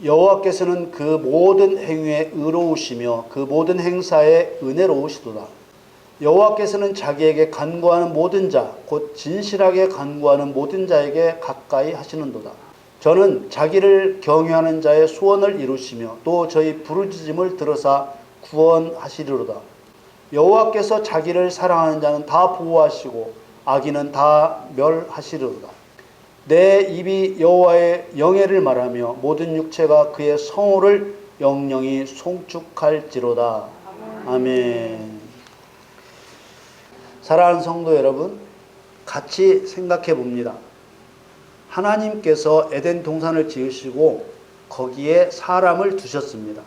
여호와께서는 그 모든 행위에 의로우시며 그 모든 행사에 은혜로우시도다. 여호와께서는 자기에게 간구하는 모든 자, 곧 진실하게 간구하는 모든 자에게 가까이 하시는도다. 저는 자기를 경외하는 자의 소원을 이루시며 또 저희 부르짖음을 들으사 구원하시리로다. 여호와께서 자기를 사랑하는 자는 다 보호하시고 악인은 다 멸하시리로다. 내 입이 여호와의 영예를 말하며 모든 육체가 그의 성호를 영영히 송축할지로다. 아멘. 사랑하는 성도 여러분, 같이 생각해 봅니다. 하나님께서 에덴 동산을 지으시고 거기에 사람을 두셨습니다.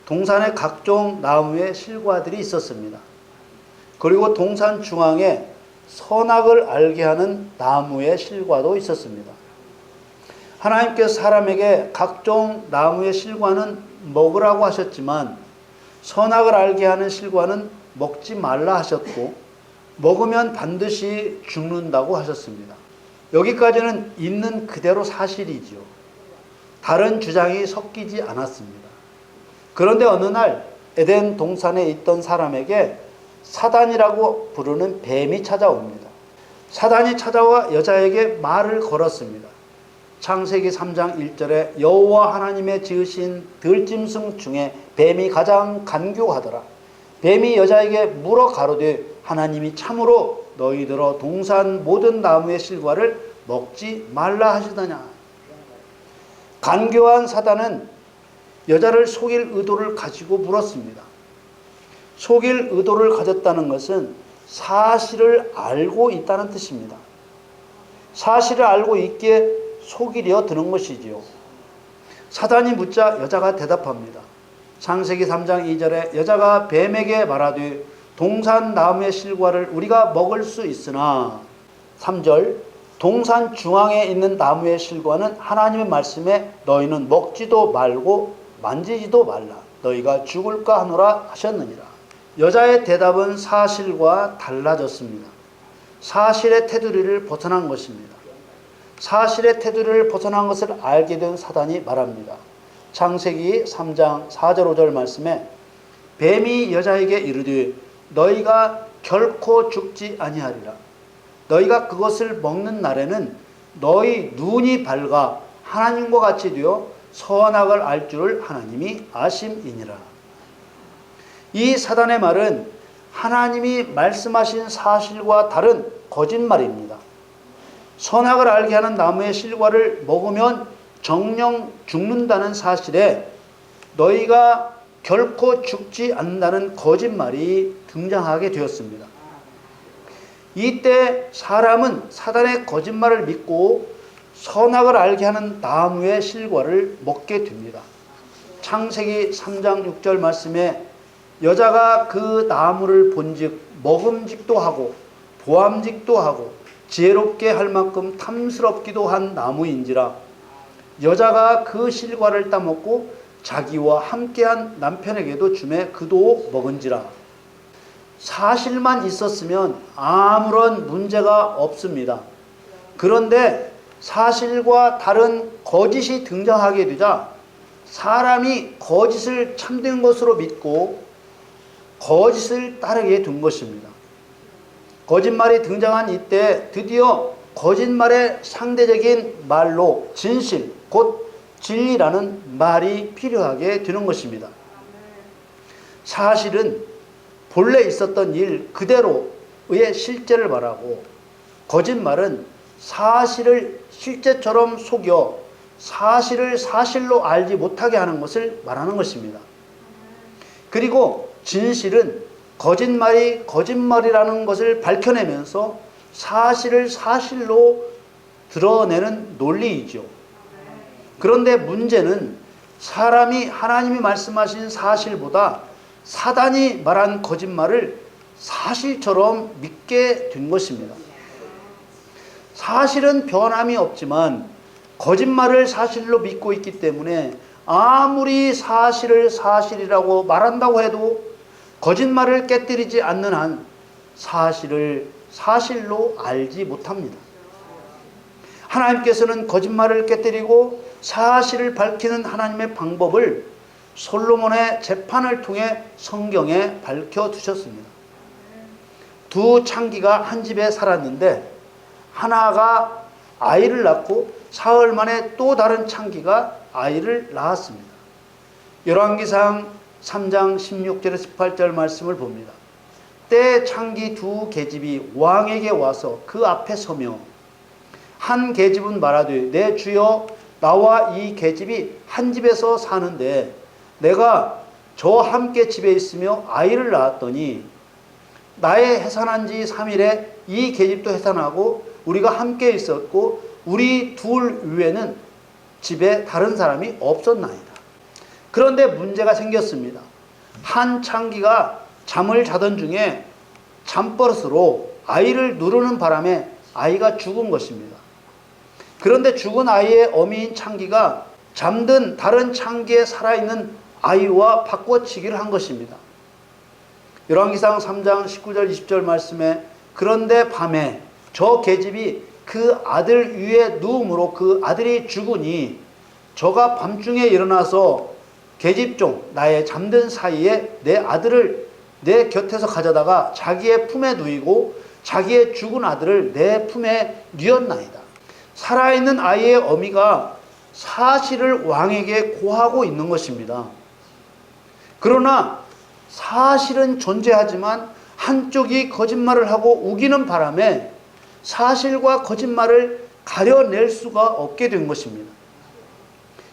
동산에 각종 나무의 실과들이 있었습니다. 그리고 동산 중앙에 선악을 알게 하는 나무의 실과도 있었습니다. 하나님께서 사람에게 각종 나무의 실과는 먹으라고 하셨지만 선악을 알게 하는 실과는 먹지 말라 하셨고 먹으면 반드시 죽는다고 하셨습니다. 여기까지는 있는 그대로 사실이지요. 다른 주장이 섞이지 않았습니다. 그런데 어느 날 에덴 동산에 있던 사람에게 사단이라고 부르는 뱀이 찾아옵니다. 사단이 찾아와 여자에게 말을 걸었습니다. 창세기 3장 1절에 여호와 하나님의 지으신 들짐승 중에 뱀이 가장 간교하더라. 뱀이 여자에게 물어 가로되 하나님이 참으로 너희들어 동산 모든 나무의 실과를 먹지 말라 하시더냐. 간교한 사단은 여자를 속일 의도를 가지고 물었습니다. 속일 의도를 가졌다는 것은 사실을 알고 있다는 뜻입니다. 사실을 알고 있기에 속이려 드는 것이지요. 사단이 묻자 여자가 대답합니다. 창세기 3장 2절에 여자가 뱀에게 말하되 동산 나무의 실과를 우리가 먹을 수 있으나 3절 동산 중앙에 있는 나무의 실과는 하나님의 말씀에 너희는 먹지도 말고 만지지도 말라 너희가 죽을까 하노라 하셨느니라. 여자의 대답은 사실과 달라졌습니다. 사실의 테두리를 벗어난 것입니다. 사실의 테두리를 벗어난 것을 알게 된 사단이 말합니다. 창세기 3장 4절 5절 말씀에 뱀이 여자에게 이르되 너희가 결코 죽지 아니하리라. 너희가 그것을 먹는 날에는 너희 눈이 밝아 하나님과 같이 되어 선악을 알 줄을 하나님이 아심이니라. 이 사단의 말은 하나님이 말씀하신 사실과 다른 거짓말입니다. 선악을 알게 하는 나무의 실과를 먹으면 정령 죽는다는 사실에 너희가 결코 죽지 않는다는 거짓말이 등장하게 되었습니다. 이때 사람은 사단의 거짓말을 믿고 선악을 알게 하는 나무의 실과를 먹게 됩니다. 창세기 3장 6절 말씀에 여자가 그 나무를 본즉 먹음직도 하고 보암직도 하고 지혜롭게 할 만큼 탐스럽기도 한 나무인지라 여자가 그 실과를 따먹고 자기와 함께한 남편에게도 주매 그도 먹은지라. 사실만 있었으면 아무런 문제가 없습니다. 그런데 사실과 다른 거짓이 등장하게 되자 사람이 거짓을 참된 것으로 믿고 거짓을 따르게 된 것입니다. 거짓말이 등장한 이때 드디어 거짓말의 상대적인 말로 진실, 곧 진리라는 말이 필요하게 되는 것입니다. 사실은 본래 있었던 일 그대로의 실제를 말하고 거짓말은 사실을 실제처럼 속여 사실을 사실로 알지 못하게 하는 것을 말하는 것입니다. 그리고 진실은 거짓말이 거짓말이라는 것을 밝혀내면서 사실을 사실로 드러내는 논리이죠. 그런데 문제는 사람이 하나님이 말씀하신 사실보다 사단이 말한 거짓말을 사실처럼 믿게 된 것입니다. 사실은 변함이 없지만 거짓말을 사실로 믿고 있기 때문에 아무리 사실을 사실이라고 말한다고 해도 거짓말을 깨뜨리지 않는 한 사실을 사실로 알지 못합니다. 하나님께서는 거짓말을 깨뜨리고 사실을 밝히는 하나님의 방법을 솔로몬의 재판을 통해 성경에 밝혀두셨습니다. 두 창기가 한 집에 살았는데 하나가 아이를 낳고 사흘 만에 또 다른 창기가 아이를 낳았습니다. 열왕기상 3장 16절에서 18절 말씀을 봅니다. 때 창기 두 계집이 왕에게 와서 그 앞에 서며 한 계집은 말하되 내 주여 나와 이 계집이 한 집에서 사는데 내가 저와 함께 집에 있으며 아이를 낳았더니 나의 해산한 지 3일에 이 계집도 해산하고 우리가 함께 있었고 우리 둘 외에는 집에 다른 사람이 없었나이다. 그런데 문제가 생겼습니다. 한 창기가 잠을 자던 중에 잠버릇으로 아이를 누르는 바람에 아이가 죽은 것입니다. 그런데 죽은 아이의 어미인 창기가 잠든 다른 창기에 살아있는 아이와 바꿔치기를 한 것입니다. 열왕기상 3장 19절 20절 말씀에 그런데 밤에 저 계집이 그 아들 위에 누움으로 그 아들이 죽으니 저가 밤중에 일어나서 계집종 나의 잠든 사이에 내 아들을 내 곁에서 가져다가 자기의 품에 누이고 자기의 죽은 아들을 내 품에 뉘었나이다. 살아있는 아이의 어미가 사실을 왕에게 고하고 있는 것입니다. 그러나 사실은 존재하지만 한쪽이 거짓말을 하고 우기는 바람에 사실과 거짓말을 가려낼 수가 없게 된 것입니다.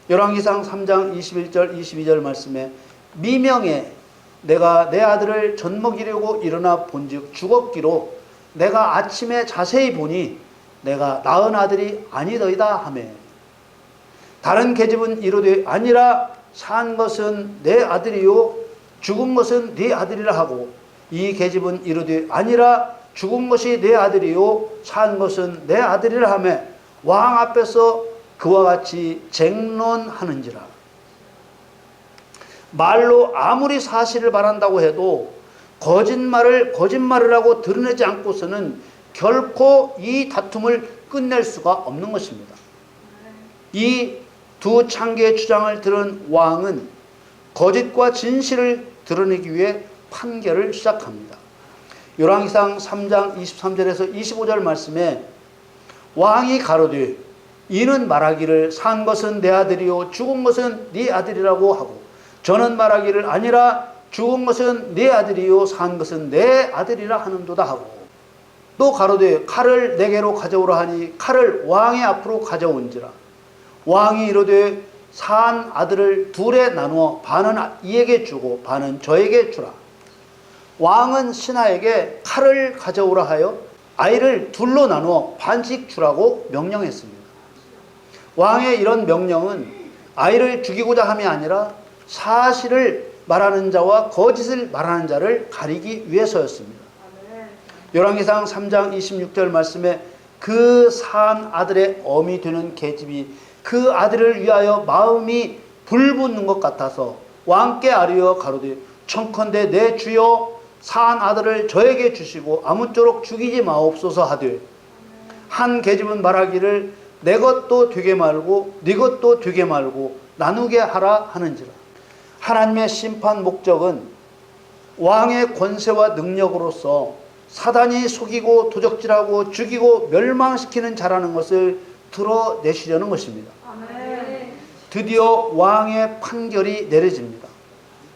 열왕기상 3장 21절 22절 말씀에 미명에 내가 내 아들을 젖먹이려고 일어나 본즉 죽었기로 내가 아침에 자세히 보니 내가 낳은 아들이 아니더이다 하매 다른 계집은 이르되 아니라 산 것은 내 아들이요 죽은 것은 네 아들이라 하고 이 계집은 이르되 아니라 죽은 것이 내 아들이요 산 것은 내 아들이라 하매 왕 앞에서 그와 같이 쟁론하는지라. 말로 아무리 사실을 말한다고 해도 거짓말을 하고 드러내지 않고서는 결코 이 다툼을 끝낼 수가 없는 것입니다. 이 두 창기의 주장을 들은 왕은 거짓과 진실을 드러내기 위해 판결을 시작합니다. 열왕기상 3장 23절에서 25절 말씀에 왕이 가로되 이는 말하기를 산 것은 내 아들이요 죽은 것은 네 아들이라고 하고 저는 말하기를 아니라 죽은 것은 네 아들이요 산 것은 내 아들이라 하는도다 하고 또 가로되 칼을 내게로 가져오라 하니 칼을 왕의 앞으로 가져온지라. 왕이 이르되 산 아들을 둘에 나누어 반은 이에게 주고 반은 저에게 주라. 왕은 신하에게 칼을 가져오라 하여 아이를 둘로 나누어 반씩 주라고 명령했습니다. 왕의 이런 명령은 아이를 죽이고자 함이 아니라 사실을 말하는 자와 거짓을 말하는 자를 가리기 위해서였습니다. 열왕기상 3장 26절 말씀에 그 산 아들의 어미 되는 계집이 그 아들을 위하여 마음이 불붙는 것 같아서 왕께 아뢰어 가로되 청컨대 내 주여 산 아들을 저에게 주시고 아무쪼록 죽이지 마옵소서 하되 한 계집은 말하기를 내 것도 되게 말고 네 것도 되게 말고 나누게 하라 하는지라. 하나님의 심판 목적은 왕의 권세와 능력으로서 사단이 속이고 도적질하고 죽이고 멸망시키는 자라는 것을 드러내시려는 것입니다. 드디어 왕의 판결이 내려집니다.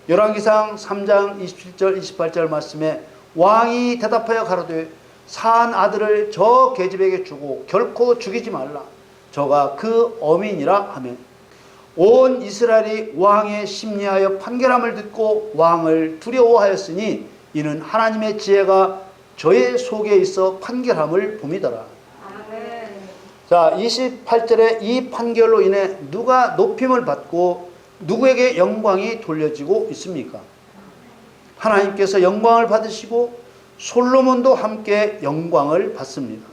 열왕기상 3장 27절 28절 말씀에 왕이 대답하여 가로되 산 아들을 저 계집에게 주고 결코 죽이지 말라. 저가 그 어민이라 하며 온 이스라엘이 왕의 심리하여 판결함을 듣고 왕을 두려워하였으니 이는 하나님의 지혜가 저의 속에 있어 판결함을 봄이더라. 자, 28절에 이 판결로 인해 누가 높임을 받고 누구에게 영광이 돌려지고 있습니까? 하나님께서 영광을 받으시고 솔로몬도 함께 영광을 받습니다.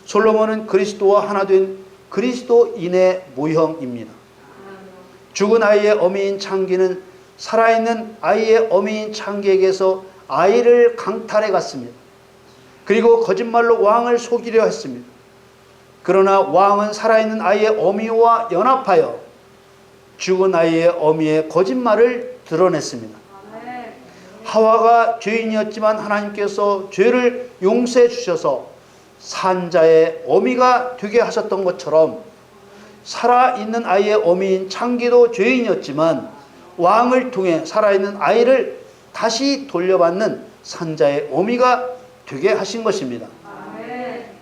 솔로몬은 그리스도와 하나 된 그리스도인의 모형입니다. 죽은 아이의 어미인 창기는 살아있는 아이의 어미인 창기에게서 아이를 강탈해 갔습니다. 그리고 거짓말로 왕을 속이려 했습니다. 그러나 왕은 살아있는 아이의 어미와 연합하여 죽은 아이의 어미의 거짓말을 드러냈습니다. 하와가 죄인이었지만 하나님께서 죄를 용서해 주셔서 산자의 어미가 되게 하셨던 것처럼 살아있는 아이의 어미인 창기도 죄인이었지만 왕을 통해 살아있는 아이를 다시 돌려받는 산자의 어미가 되게 하신 것입니다.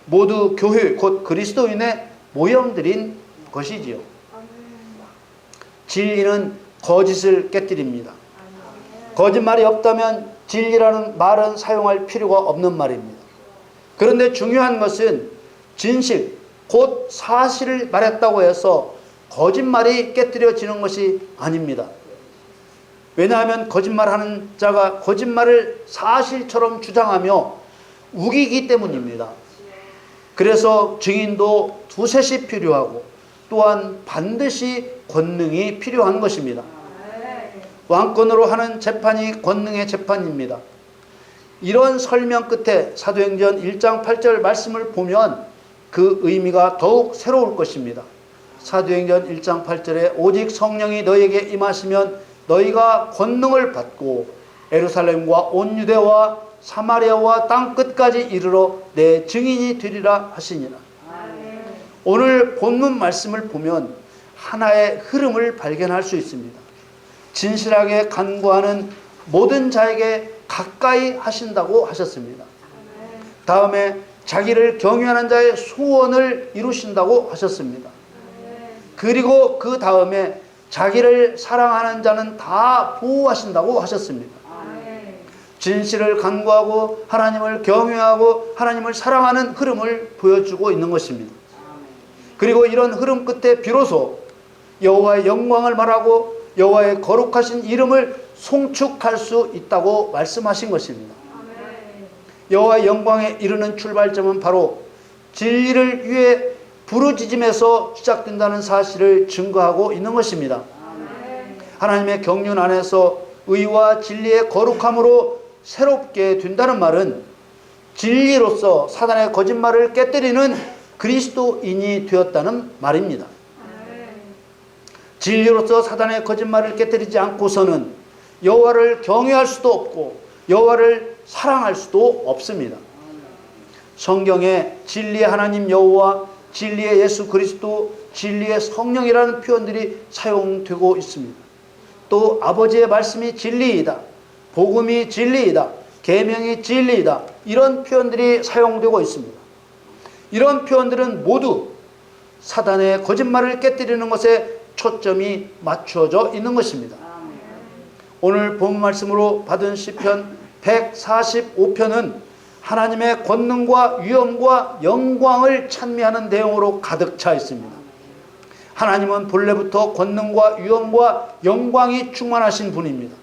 모두 교회 곧 그리스도인의 모형들인 것이지요. 진리는 거짓을 깨뜨립니다. 거짓말이 없다면 진리라는 말은 사용할 필요가 없는 말입니다. 그런데 중요한 것은 진실, 곧 사실을 말했다고 해서 거짓말이 깨뜨려지는 것이 아닙니다. 왜냐하면 거짓말하는 자가 거짓말을 사실처럼 주장하며 우기기 때문입니다. 그래서 증인도 두셋이 필요하고 또한 반드시 권능이 필요한 것입니다. 왕권으로 하는 재판이 권능의 재판입니다. 이런 설명 끝에 사도행전 1장 8절 말씀을 보면 그 의미가 더욱 새로울 것입니다. 사도행전 1장 8절에 오직 성령이 너희에게 임하시면 너희가 권능을 받고 예루살렘과 온 유대와 사마리아와 땅 끝까지 이르러 내 증인이 되리라 하시니라. 오늘 본문 말씀을 보면 하나의 흐름을 발견할 수 있습니다. 진실하게 간구하는 모든 자에게 가까이 하신다고 하셨습니다. 다음에 자기를 경외하는 자의 소원을 이루신다고 하셨습니다. 그리고 그 다음에 자기를 사랑하는 자는 다 보호하신다고 하셨습니다. 진실을 간구하고 하나님을 경외하고 하나님을 사랑하는 흐름을 보여주고 있는 것입니다. 그리고 이런 흐름 끝에 비로소 여호와의 영광을 말하고 여호와의 거룩하신 이름을 송축할 수 있다고 말씀하신 것입니다. 여호와의 영광에 이르는 출발점은 바로 진리를 위해 부르짖음에서 시작된다는 사실을 증거하고 있는 것입니다. 하나님의 경륜 안에서 의와 진리의 거룩함으로 새롭게 된다는 말은 진리로서 사단의 거짓말을 깨뜨리는 그리스도인이 되었다는 말입니다. 진리로서 사단의 거짓말을 깨뜨리지 않고서는 여호와를 경외할 수도 없고 여호와를 사랑할 수도 없습니다. 성경에 진리의 하나님 여호와, 진리의 예수 그리스도, 진리의 성령이라는 표현들이 사용되고 있습니다. 또 아버지의 말씀이 진리이다, 복음이 진리이다, 계명이 진리이다, 이런 표현들이 사용되고 있습니다. 이런 표현들은 모두 사단의 거짓말을 깨뜨리는 것에 초점이 맞춰져 있는 것입니다. 오늘 본 말씀으로 받은 시편 145편은 하나님의 권능과 위엄과 영광을 찬미하는 내용으로 가득 차 있습니다. 하나님은 본래부터 권능과 위엄과 영광이 충만하신 분입니다.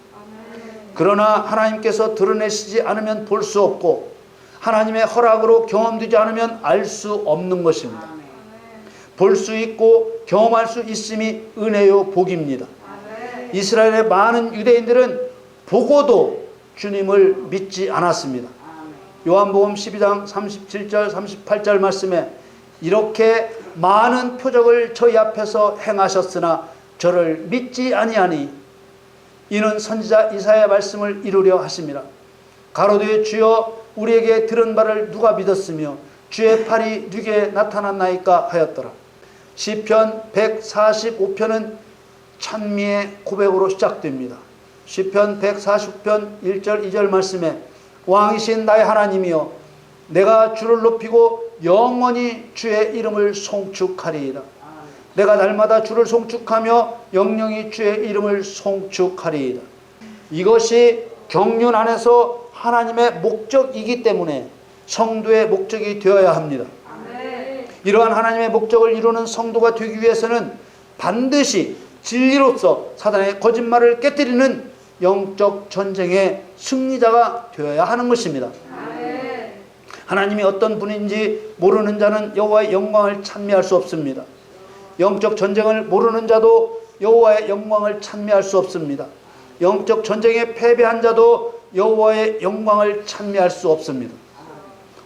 그러나 하나님께서 드러내시지 않으면 볼 수 없고 하나님의 허락으로 경험되지 않으면 알 수 없는 것입니다. 볼 수 있고 경험할 수 있음이 은혜요 복입니다. 이스라엘의 많은 유대인들은 보고도 주님을 믿지 않았습니다. 요한복음 12장 37절 38절 말씀에 이렇게 많은 표적을 저희 앞에서 행하셨으나 저를 믿지 아니하니 이는 선지자 이사야의 말씀을 이루려 하심이라. 가로되 주여 우리에게 들은 바를 누가 믿었으며 주의 팔이 누구에게 나타났나이까 하였더라. 시편 145편은 찬미의 고백으로 시작됩니다. 시편 140편 1절 2절 말씀에 왕이신 나의 하나님이여 내가 주를 높이고 영원히 주의 이름을 송축하리이다. 내가 날마다 주를 송축하며 영영이 주의 이름을 송축하리이다. 이것이 경륜 안에서 하나님의 목적이기 때문에 성도의 목적이 되어야 합니다. 이러한 하나님의 목적을 이루는 성도가 되기 위해서는 반드시 진리로서 사단의 거짓말을 깨뜨리는 영적 전쟁의 승리자가 되어야 하는 것입니다. 하나님이 어떤 분인지 모르는 자는 여호와의 영광을 찬미할 수 없습니다. 영적 전쟁을 모르는 자도 여호와의 영광을 찬미할 수 없습니다. 영적 전쟁에 패배한 자도 여호와의 영광을 찬미할 수 없습니다.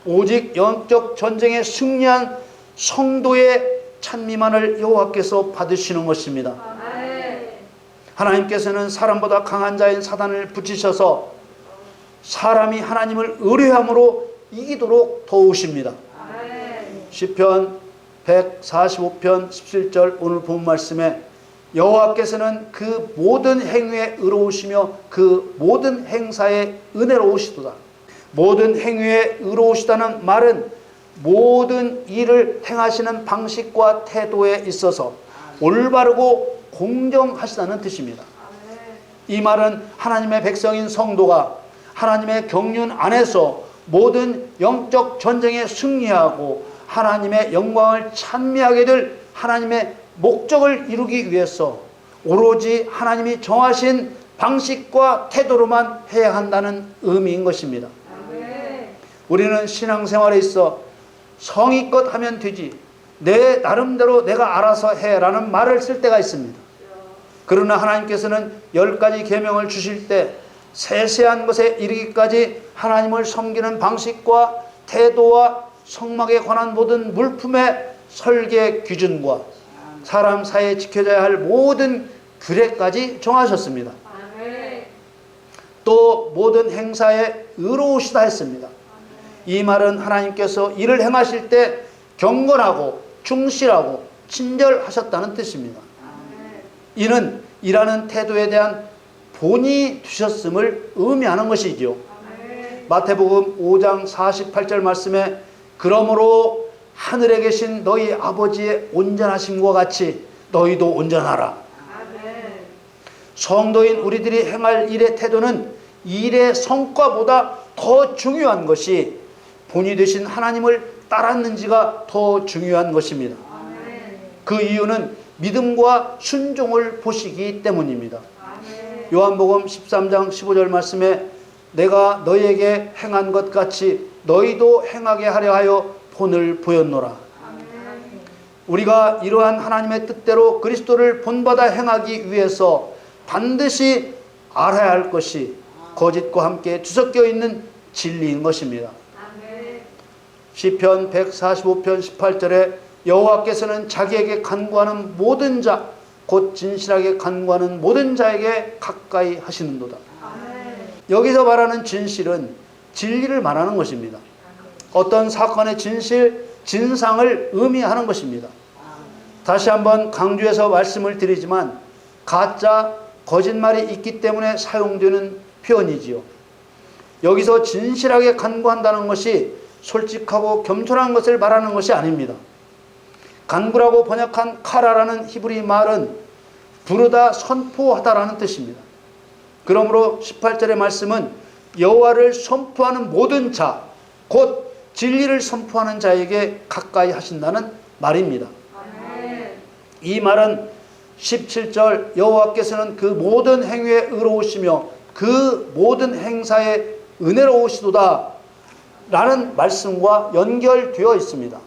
오직 영적 전쟁에 승리한 성도의 찬미만을 여호와께서 받으시는 것입니다. 하나님께서는 사람보다 강한 자인 사단을 붙이셔서 사람이 하나님을 의뢰함으로 이기도록 도우십니다. 시편 145편 17절 오늘 본 말씀에 여호와께서는 그 모든 행위에 의로우시며 그 모든 행사에 은혜로우시도다. 모든 행위에 의로우시다는 말은 모든 일을 행하시는 방식과 태도에 있어서 올바르고 공정하시다는 뜻입니다. 이 말은 하나님의 백성인 성도가 하나님의 경륜 안에서 모든 영적 전쟁에 승리하고 하나님의 영광을 찬미하게 될 하나님의 목적을 이루기 위해서 오로지 하나님이 정하신 방식과 태도로만 해야 한다는 의미인 것입니다. 우리는 신앙생활에 있어 성의껏 하면 되지 내 나름대로 내가 알아서 해라는 말을 쓸 때가 있습니다. 그러나 하나님께서는 10가지 계명을 주실 때 세세한 것에 이르기까지 하나님을 섬기는 방식과 태도와 성막에 관한 모든 물품의 설계 기준과 사람 사이에 지켜져야 할 모든 규례까지 정하셨습니다. 또 모든 행사에 의로우시다 했습니다. 이 말은 하나님께서 일을 행하실 때 경건하고 충실하고 친절하셨다는 뜻입니다. 이는 일하는 태도에 대한 본이 두셨음을 의미하는 것이지요. 마태복음 5장 48절 말씀에 그러므로 하늘에 계신 너희 아버지의 온전하심과 같이 너희도 온전하라. 성도인 우리들이 행할 일의 태도는 일의 성과보다 더 중요한 것이 본이 되신 하나님을 따랐는지가 더 중요한 것입니다. 그 이유는 믿음과 순종을 보시기 때문입니다. 요한복음 13장 15절 말씀에 내가 너희에게 행한 것 같이 너희도 행하게 하려 하여 본을 보였노라. 우리가 이러한 하나님의 뜻대로 그리스도를 본받아 행하기 위해서 반드시 알아야 할 것이 거짓과 함께 뒤섞여 있는 진리인 것입니다. 시편 145편 18절에 여호와께서는 자기에게 간구하는 모든 자 곧 진실하게 간구하는 모든 자에게 가까이 하시는도다. 여기서 말하는 진실은 진리를 말하는 것입니다. 어떤 사건의 진실, 진상을 의미하는 것입니다. 다시 한번 강조해서 말씀을 드리지만 가짜, 거짓말이 있기 때문에 사용되는 표현이지요. 여기서 진실하게 간구한다는 것이 솔직하고 겸손한 것을 말하는 것이 아닙니다. 간구라고 번역한 카라라는 히브리 말은 부르다 선포하다라는 뜻입니다. 그러므로 18절의 말씀은 여호와를 선포하는 모든 자, 곧 진리를 선포하는 자에게 가까이 하신다는 말입니다. 이 말은 17절 여호와께서는 그 모든 행위에 의로우시며 그 모든 행사에 은혜로우시도다 라는 말씀과 연결되어 있습니다.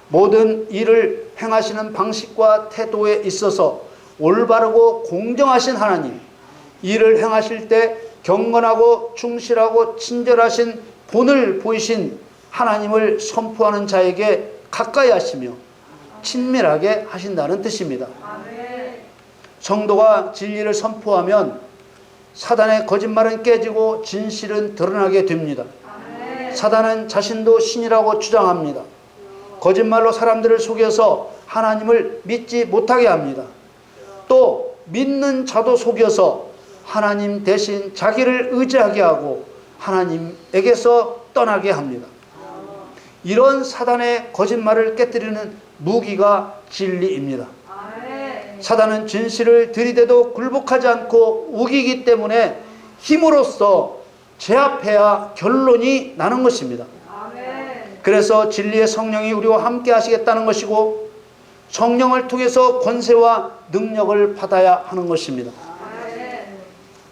모든 일을 행하시는 방식과 태도에 있어서 올바르고 공정하신 하나님, 일을 행하실 때 경건하고 충실하고 친절하신 본을 보이신 하나님을 선포하는 자에게 가까이 하시며 친밀하게 하신다는 뜻입니다. 성도가 진리를 선포하면 사단의 거짓말은 깨지고 진실은 드러나게 됩니다. 사단은 자신도 신이라고 주장합니다. 거짓말로 사람들을 속여서 하나님을 믿지 못하게 합니다. 또 믿는 자도 속여서 하나님 대신 자기를 의지하게 하고 하나님에게서 떠나게 합니다. 이런 사단의 거짓말을 깨뜨리는 무기가 진리입니다. 사단은 진실을 들이대도 굴복하지 않고 우기기 때문에 힘으로써 제압해야 결론이 나는 것입니다. 그래서 진리의 성령이 우리와 함께 하시겠다는 것이고 성령을 통해서 권세와 능력을 받아야 하는 것입니다.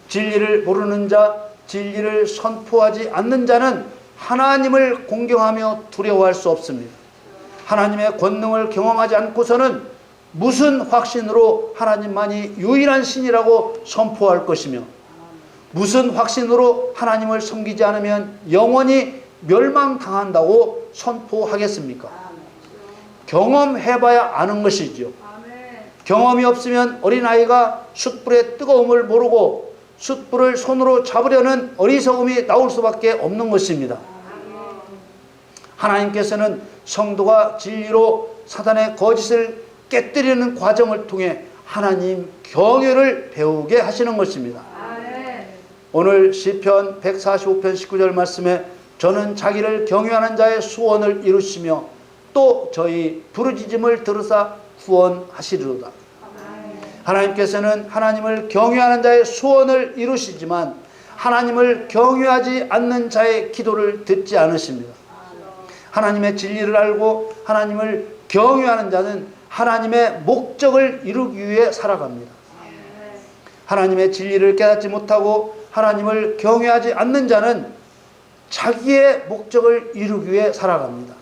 진리를 모르는 자, 진리를 선포하지 않는 자는 하나님을 공경하며 두려워할 수 없습니다. 하나님의 권능을 경험하지 않고서는 무슨 확신으로 하나님만이 유일한 신이라고 선포할 것이며 무슨 확신으로 하나님을 섬기지 않으면 영원히 멸망당한다고 선포하겠습니까? 경험해봐야 아는 것이지요. 경험이 없으면 어린아이가 숯불의 뜨거움을 모르고 숯불을 손으로 잡으려는 어리석음이 나올 수밖에 없는 것입니다. 하나님께서는 성도가 진리로 사단의 거짓을 깨뜨리는 과정을 통해 하나님 경외를 배우게 하시는 것입니다. 오늘 시편 145편 19절 말씀에 저는 자기를 경외하는 자의 소원을 이루시며 또 저희 부르짖음을 들으사 구원하시리로다. 하나님께서는 하나님을 경외하는 자의 소원을 이루시지만 하나님을 경외하지 않는 자의 기도를 듣지 않으십니다. 하나님의 진리를 알고 하나님을 경외하는 자는 하나님의 목적을 이루기 위해 살아갑니다. 하나님의 진리를 깨닫지 못하고 하나님을 경외하지 않는 자는 자기의 목적을 이루기 위해 살아갑니다.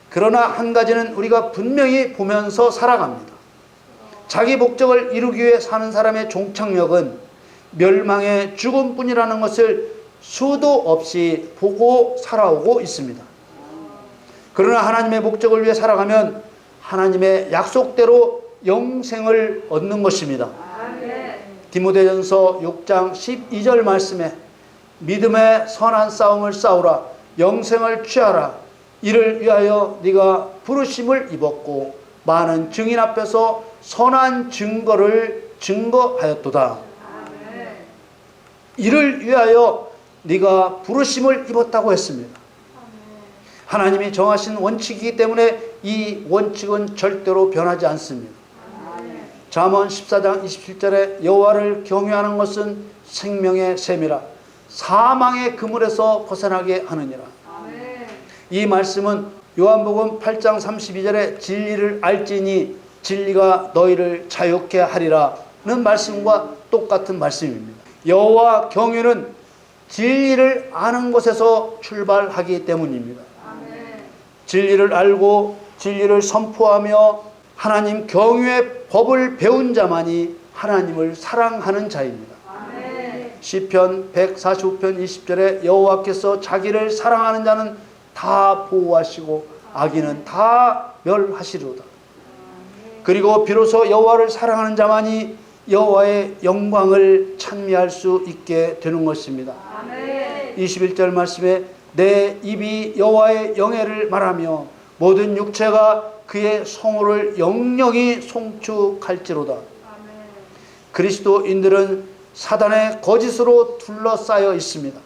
그러나 한 가지는 우리가 분명히 보면서 살아갑니다. 자기 목적을 이루기 위해 사는 사람의 종착역은 멸망의 죽음뿐이라는 것을 수도 없이 보고 살아오고 있습니다. 그러나 하나님의 목적을 위해 살아가면 하나님의 약속대로 영생을 얻는 것입니다. 디모데전서 6장 12절 말씀에 믿음의 선한 싸움을 싸우라 영생을 취하라 이를 위하여 네가 부르심을 입었고 많은 증인 앞에서 선한 증거를 증거하였도다. 이를 위하여 네가 부르심을 입었다고 했습니다. 하나님이 정하신 원칙이기 때문에 이 원칙은 절대로 변하지 않습니다. 잠언 14장 27절에 여호와를 경외하는 것은 생명의 샘이라 사망의 그물에서 벗어나게 하느니라. 이 말씀은 요한복음 8장 32절에 진리를 알지니 진리가 너희를 자유케 하리라는 말씀과 똑같은 말씀입니다. 여호와 경외는 진리를 아는 것에서 출발하기 때문입니다. 진리를 알고 진리를 선포하며 하나님 경외의 법을 배운 자만이 하나님을 사랑하는 자입니다. 시편 145편 20절에 여호와께서 자기를 사랑하는 자는 다 보호하시고 악인은 다 멸하시리로다. 그리고 비로소 여호와를 사랑하는 자만이 여호와의 영광을 찬미할 수 있게 되는 것입니다. 21절 말씀에 내 입이 여호와의 영예를 말하며 모든 육체가 그의 성호를 영영히 송축할지로다. 그리스도인들은 사단의 거짓으로 둘러싸여 있습니다.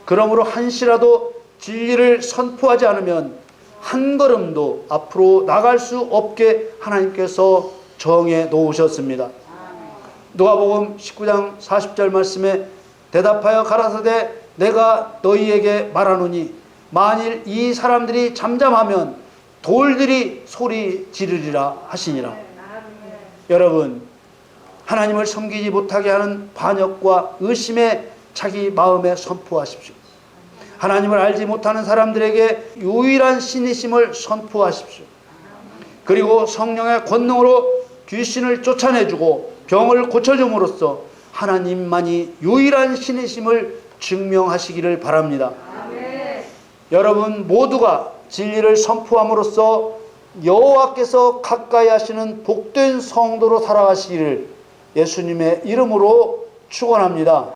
그러므로 한시라도 진리를 선포하지 않으면 한 걸음도 앞으로 나갈 수 없게 하나님께서 정해 놓으셨습니다. 누가복음 19장 40절 말씀에 대답하여 가라사대 내가 너희에게 말하노니 만일 이 사람들이 잠잠하면 돌들이 소리 지르리라 하시니라. 여러분, 하나님을 섬기지 못하게 하는 반역과 의심에 자기 마음에 선포하십시오. 하나님을 알지 못하는 사람들에게 유일한 신이심을 선포하십시오. 그리고 성령의 권능으로 귀신을 쫓아내주고 병을 고쳐줌으로써 하나님만이 유일한 신이심을 증명하시기를 바랍니다. 여러분 모두가 진리를 선포함으로써 여호와께서 가까이 하시는 복된 성도로 살아가시기를 예수님의 이름으로 축원합니다.